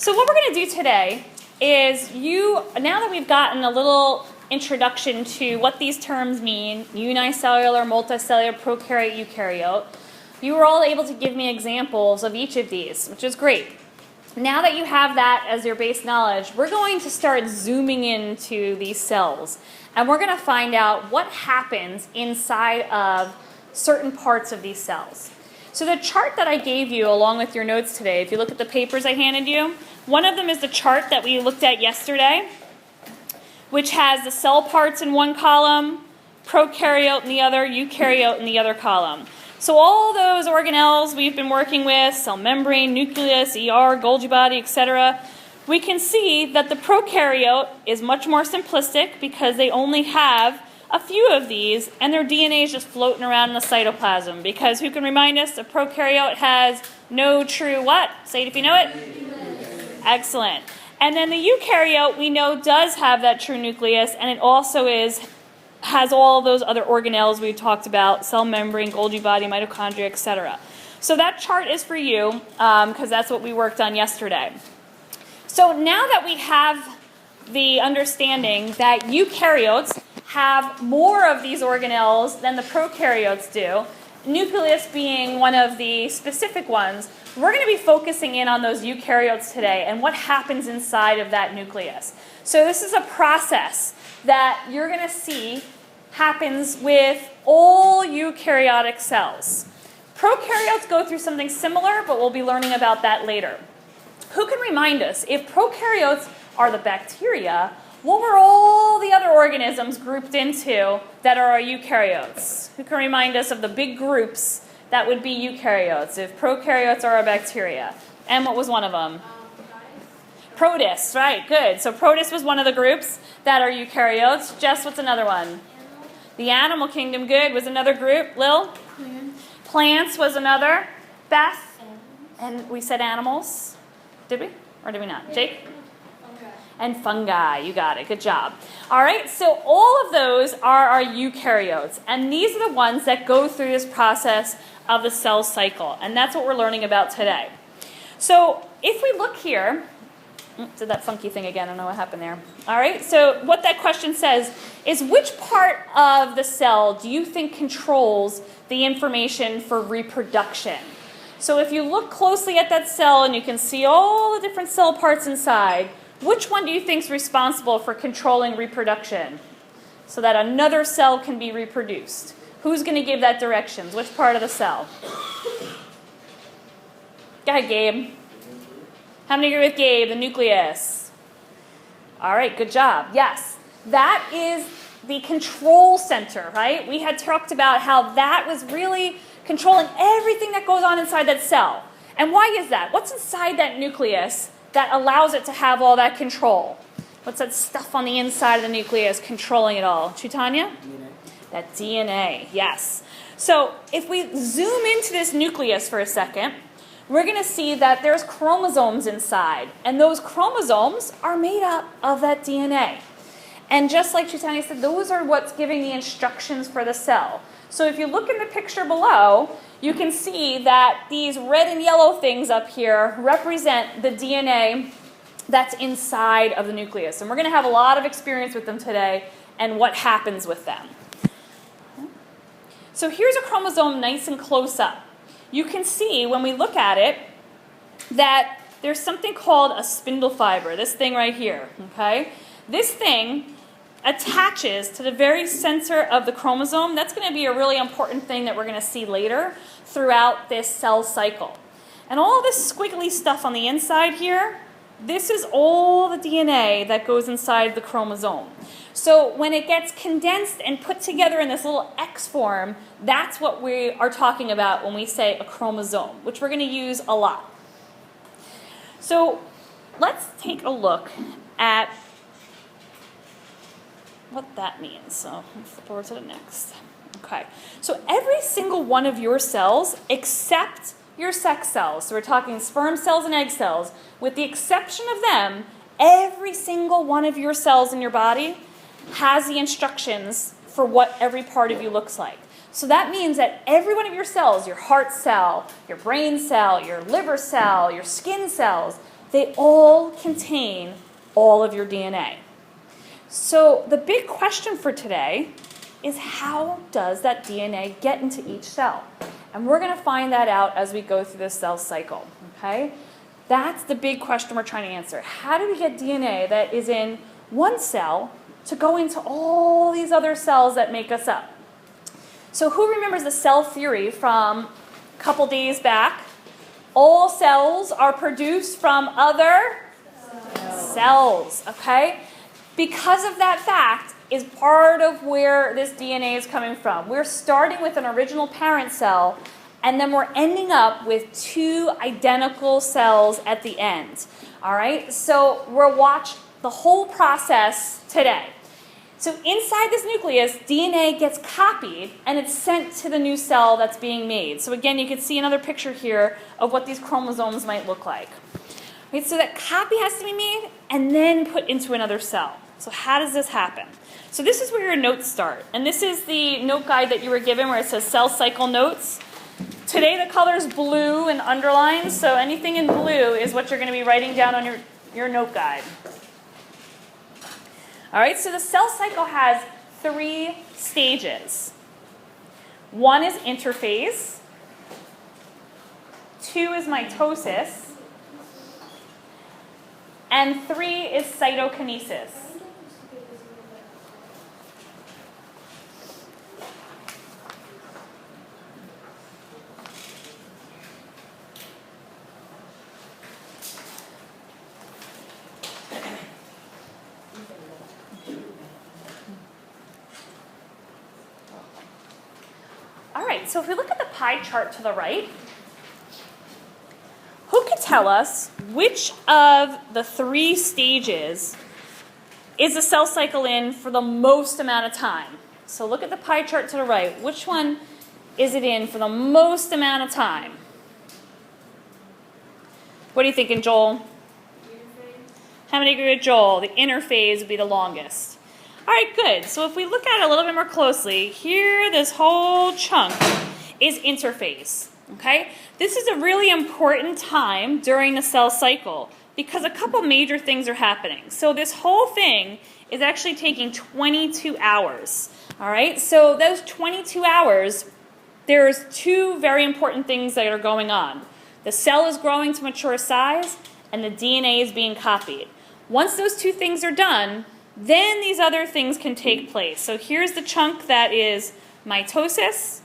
So what we're going to do today is now that we've gotten a little introduction to what these terms mean, unicellular, multicellular, prokaryote, eukaryote, you were all able to give me examples of each of these, which is great. Now that you have that as your base knowledge, we're going to start zooming into these cells. And we're going to find out what happens inside of certain parts of these cells. So the chart that I gave you along with your notes today, if you look at the papers I handed you, one of them is the chart that we looked at yesterday, which has the cell parts in one column, prokaryote in the other, eukaryote in the other column. So all those organelles we've been working with, cell membrane, nucleus, ER, Golgi body, etc., we can see that the prokaryote is much more simplistic because they only have a few of these and their DNA is just floating around in the cytoplasm. Because who can remind us a prokaryote has no true what? Say it if you know it. Excellent. And then the eukaryote we know does have that true nucleus, and it also has all of those other organelles we talked about, cell membrane, Golgi body, mitochondria, etc. So that chart is for you because that's what we worked on yesterday. So now that we have the understanding that eukaryotes have more of these organelles than the prokaryotes do, nucleus being one of the specific ones, we're going to be focusing in on those eukaryotes today and what happens inside of that nucleus. So this is a process that you're going to see happens with all eukaryotic cells. Prokaryotes go through something similar, but we'll be learning about that later. Who can remind us, if prokaryotes are the bacteria, what were all the other organisms grouped into that are our eukaryotes? Who can remind us of the big groups that would be eukaryotes if prokaryotes are a bacteria? And what was one of them? Protists, right, good. So protists was one of the groups that are eukaryotes. Jess, what's another one? The animal kingdom, good, was another group. Lil? Plants was another. Beth? And we said animals. Did we? Or did we not? Jake? And fungi, you got it, good job. All right, so all of those are our eukaryotes, and these are the ones that go through this process of the cell cycle, and that's what we're learning about today. So if we look here, did that funky thing again, I don't know what happened there. All right, so what that question says is which part of the cell do you think controls the information for reproduction? So if you look closely at that cell and you can see all the different cell parts inside, which one do you think is responsible for controlling reproduction so that another cell can be reproduced? Who's going to give that directions? Which part of the cell? Go ahead, Gabe. How many agree with Gabe? The nucleus. All right, good job. Yes, that is the control center, right? We had talked about how that was really controlling everything that goes on inside that cell. And why is that? What's inside that nucleus that allows it to have all that control? What's that stuff on the inside of the nucleus controlling it all? Chaitanya? DNA. That DNA, yes. So if we zoom into this nucleus for a second, we're going to see that there's chromosomes inside. And those chromosomes are made up of that DNA. And just like Chaitanya said, those are what's giving the instructions for the cell. So if you look in the picture below, you can see that these red and yellow things up here represent the DNA that's inside of the nucleus. And we're going to have a lot of experience with them today and what happens with them. So here's a chromosome nice and close up. You can see when we look at it that there's something called a spindle fiber, this thing right here, okay? This thing attaches to the very center of the chromosome. That's going to be a really important thing that we're going to see later throughout this cell cycle. And all this squiggly stuff on the inside here, this is all the DNA that goes inside the chromosome. So when it gets condensed and put together in this little X form, that's what we are talking about when we say a chromosome, which we're going to use a lot. So let's take a look at what that means. So let's flip over to the next. Okay, so every single one of your cells, except your sex cells, so we're talking sperm cells and egg cells, with the exception of them, every single one of your cells in your body has the instructions for what every part of you looks like. So that means that every one of your cells, your heart cell, your brain cell, your liver cell, your skin cells, they all contain all of your DNA. So the big question for today is, how does that DNA get into each cell? And we're going to find that out as we go through the cell cycle, okay? That's the big question we're trying to answer. How do we get DNA that is in one cell to go into all these other cells that make us up? So who remembers the cell theory from a couple days back? All cells are produced from other cells, okay? Because of that fact is part of where this DNA is coming from. We're starting with an original parent cell, and then we're ending up with two identical cells at the end. All right? So we'll watch the whole process today. So inside this nucleus, DNA gets copied, and it's sent to the new cell that's being made. So again, you can see another picture here of what these chromosomes might look like. Right, so that copy has to be made and then put into another cell. So how does this happen? So this is where your notes start. And this is the note guide that you were given where it says cell cycle notes. Today the color is blue and underlined, so anything in blue is what you're going to be writing down on your note guide. All right, so the cell cycle has 3 stages. 1 is interphase. 2 is mitosis. And 3 is cytokinesis. All right, so if we look at the pie chart to the right, who can tell us which of the 3 stages is the cell cycle in for the most amount of time? So look at the pie chart to the right. Which one is it in for the most amount of time? What are you thinking, Joel? How many agree with Joel? The interphase would be the longest. All right, good. So if we look at it a little bit more closely, here this whole chunk is interphase. Okay? This is a really important time during the cell cycle because a couple major things are happening. So this whole thing is actually taking 22 hours. All right? So those 22 hours, there's 2 very important things that are going on. The cell is growing to mature size, and the DNA is being copied. Once those 2 things are done, then these other things can take place. So here's the chunk that is mitosis,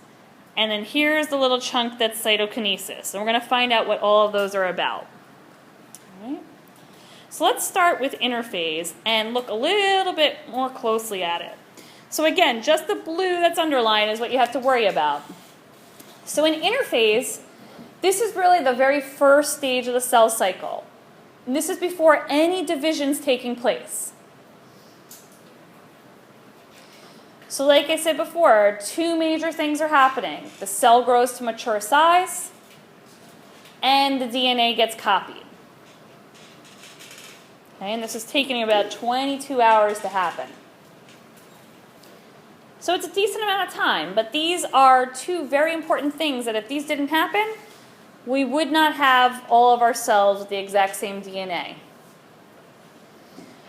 and then here's the little chunk that's cytokinesis. And we're going to find out what all of those are about. All right. So let's start with interphase and look a little bit more closely at it. So again, just the blue that's underlined is what you have to worry about. So in interphase, this is really the very first stage of the cell cycle. And this is before any division's taking place. So like I said before, 2 major things are happening. The cell grows to mature size, and the DNA gets copied. Okay, and this is taking about 22 hours to happen. So it's a decent amount of time, but these are 2 very important things that if these didn't happen, we would not have all of our cells with the exact same DNA.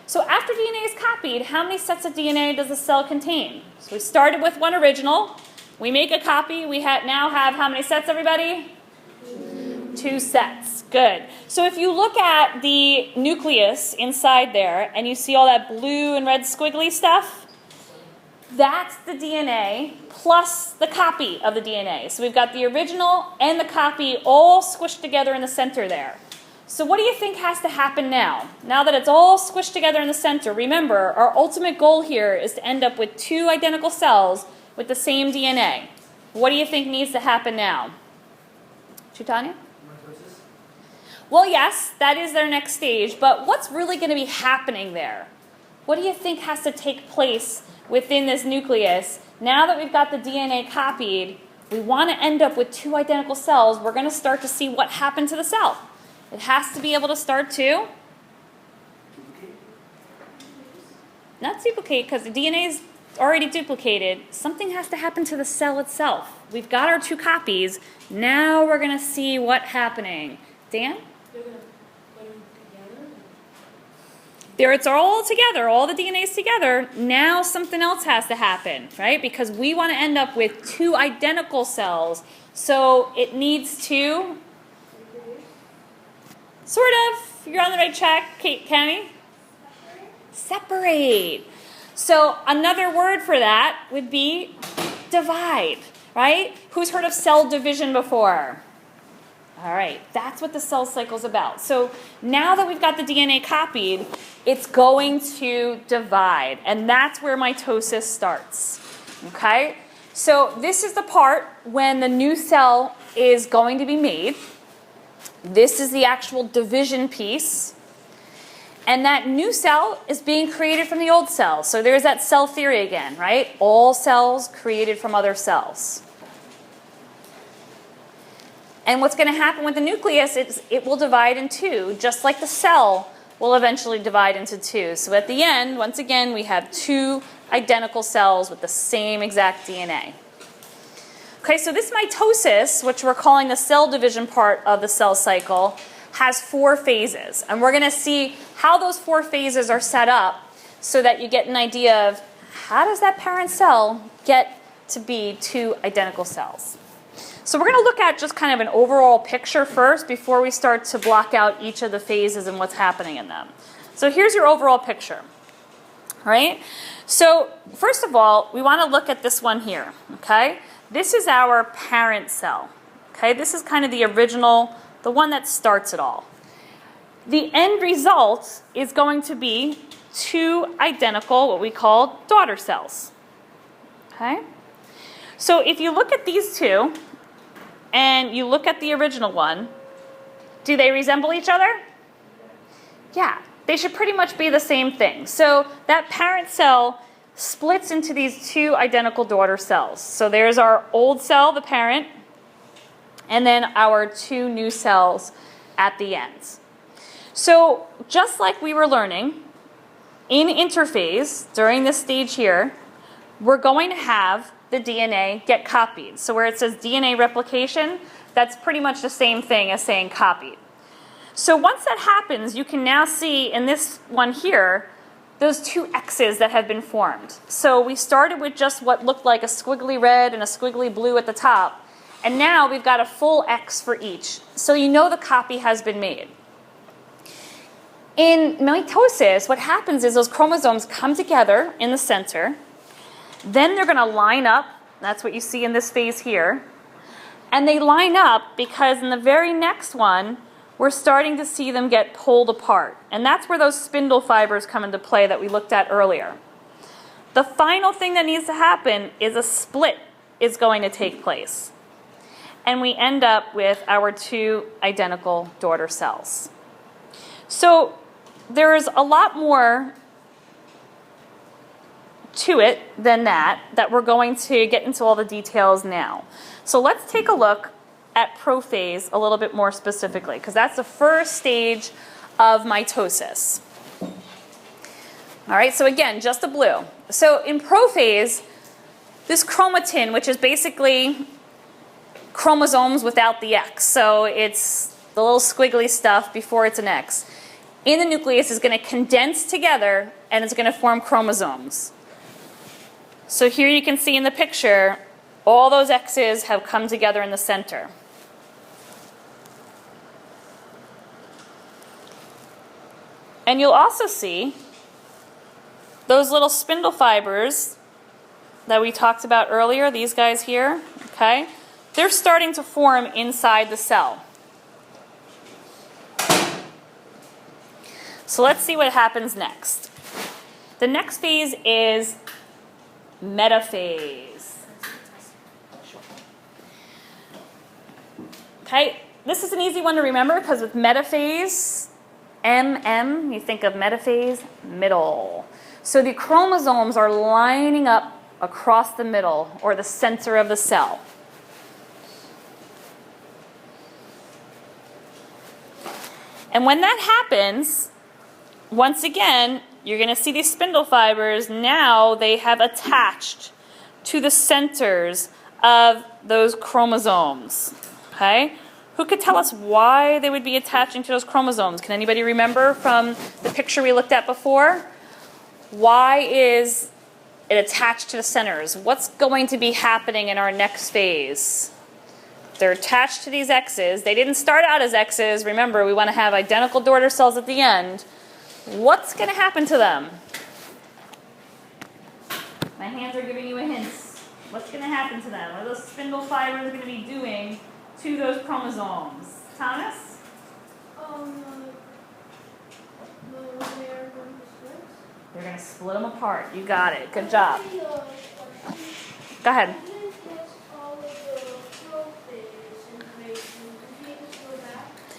So after DNA is copied, how many sets of DNA does the cell contain? So we started with 1 original. We make a copy. We now have how many sets, everybody? 2 sets. Good. So if you look at the nucleus inside there and you see all that blue and red squiggly stuff, that's the DNA plus the copy of the DNA. So we've got the original and the copy all squished together in the center there. So what do you think has to happen now? Now that it's all squished together in the center, remember, our ultimate goal here is to end up with 2 identical cells with the same DNA. What do you think needs to happen now? Chaitanya? Mitosis? Well, yes, that is their next stage, but what's really going to be happening there? What do you think has to take place within this nucleus? Now that we've got the DNA copied, we want to end up with 2 identical cells. We're going to start to see what happened to the cell. It has to be able to start to not duplicate, because the DNA is already duplicated. Something has to happen to the cell itself. We've got our 2 copies. Now we're going to see what's happening. Dan? They're going to there it's all together, all the DNA's together. Now something else has to happen, right? Because we want to end up with two identical cells. So it needs to, sort of, you're on the right track, Kenny? Separate. So another word for that would be divide, right? Who's heard of cell division before? All right, that's what the cell cycle is about. So now that we've got the DNA copied, it's going to divide, and that's where mitosis starts, okay? So this is the part when the new cell is going to be made. This is the actual division piece, and that new cell is being created from the old cell. So there's that cell theory again, right? All cells created from other cells. And what's going to happen with the nucleus is it will divide in two, just like the cell will eventually divide into two. So at the end, once again, we have two identical cells with the same exact DNA. Okay, so this mitosis, which we're calling the cell division part of the cell cycle, has 4 phases. And we're going to see how those 4 phases are set up so that you get an idea of how does that parent cell get to be 2 identical cells. So we're going to look at just kind of an overall picture first before we start to block out each of the phases and what's happening in them. So here's your overall picture, right? So first of all, we want to look at this one here, okay? This is our parent cell, okay? This is kind of the original, the one that starts it all. The end result is going to be 2 identical, what we call daughter cells, okay? So if you look at these 2, and you look at the original one, do they resemble each other? Yeah, they should pretty much be the same thing. So that parent cell splits into these 2 identical daughter cells. So there's our old cell, the parent, and then our 2 new cells at the ends. So just like we were learning, in interphase, during this stage here, we're going to have the DNA get copied. So where it says DNA replication, that's pretty much the same thing as saying copied. So once that happens, you can now see in this one here, those 2 X's that have been formed. So we started with just what looked like a squiggly red and a squiggly blue at the top, and now we've got a full X for each. So you know the copy has been made. In mitosis, what happens is those chromosomes come together in the center. Then they're going to line up. That's what you see in this phase here. And they line up because in the very next one, we're starting to see them get pulled apart. And that's where those spindle fibers come into play that we looked at earlier. The final thing that needs to happen is a split is going to take place. And we end up with our 2 identical daughter cells. So there is a lot more to it than that we're going to get into all the details now. So let's take a look at prophase a little bit more specifically, because that's the first stage of mitosis. All right, so again, just the blue. So in prophase, this chromatin, which is basically chromosomes without the X, so it's the little squiggly stuff before it's an X, in the nucleus is going to condense together and it's going to form chromosomes. So here you can see in the picture, all those X's have come together in the center. And you'll also see those little spindle fibers that we talked about earlier, these guys here, okay? They're starting to form inside the cell. So let's see what happens next. The next phase is metaphase. Okay, this is an easy one to remember because with metaphase, MM, you think of metaphase, middle. So the chromosomes are lining up across the middle or the center of the cell. And when that happens, once again, you're going to see these spindle fibers. Now they have attached to the centers of those chromosomes. Okay? Who could tell us why they would be attaching to those chromosomes? Can anybody remember from the picture we looked at before? Why is it attached to the centers? What's going to be happening in our next phase? They're attached to these X's. They didn't start out as X's. Remember, we want to have identical daughter cells at the end. What's going to happen to them? My hands are giving you a hint. What's going to happen to them? What are those spindle fibers going to be doing to those chromosomes? Thomas? They're going to split them apart. You got it. Good job. Go ahead.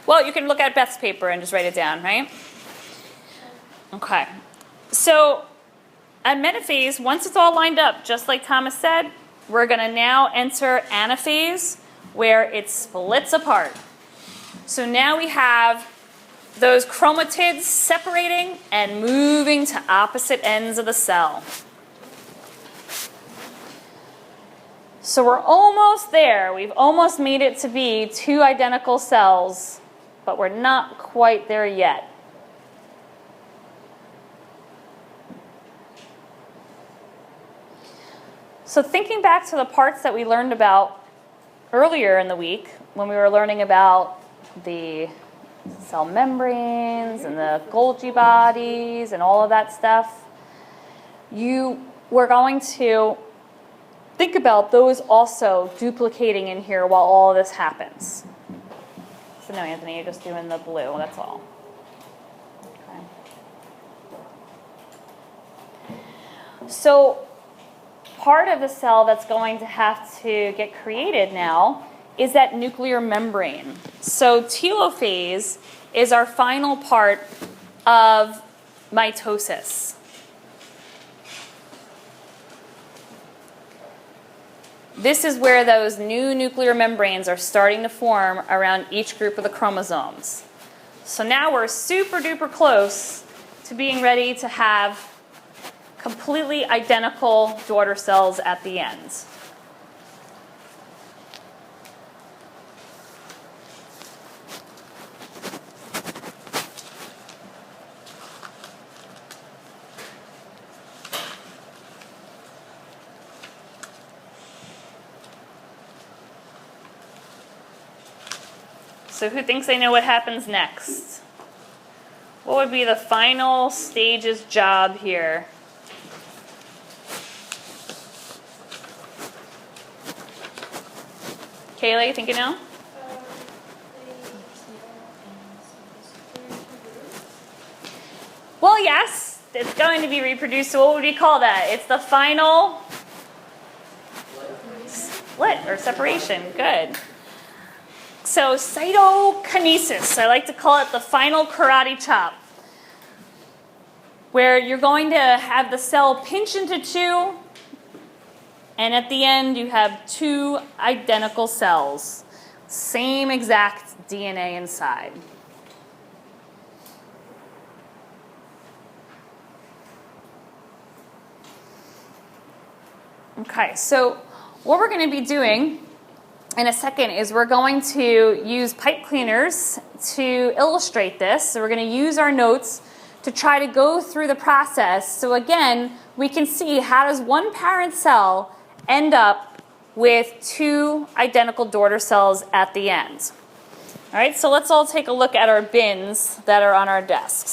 Well, you can look at Beth's paper and just write it down, right? Okay. So at metaphase, once it's all lined up, just like Thomas said, we're going to now enter anaphase, where it splits apart. So now we have those chromatids separating and moving to opposite ends of the cell. So we're almost there. We've almost made it to be two identical cells, but we're not quite there yet. So thinking back to the parts that we learned about earlier in the week, when we were learning about the cell membranes and the Golgi bodies and all of that stuff, you were going to think about those also duplicating in here while all of this happens. So no, Anthony, you're just doing the blue, that's all. Okay. So part of the cell that's going to have to get created now is that nuclear membrane. So telophase is our final part of mitosis. This is where those new nuclear membranes are starting to form around each group of the chromosomes. So now we're super duper close to being ready to have completely identical daughter cells at the end. So who thinks they know what happens next? What would be the final stage's job here? Kayla, you think you know? Well, yes, it's going to be reproduced. So what would we call that? It's the final split or separation. Good. So cytokinesis, I like to call it the final karate chop, where you're going to have the cell pinch into two, and at the end you have two identical cells, same exact DNA inside. Okay, so what we're going to be doing in a second is we're going to use pipe cleaners to illustrate this. So we're going to use our notes to try to go through the process. So again, we can see how does one parent cell end up with two identical daughter cells at the end. All right, so let's all take a look at our bins that are on our desks.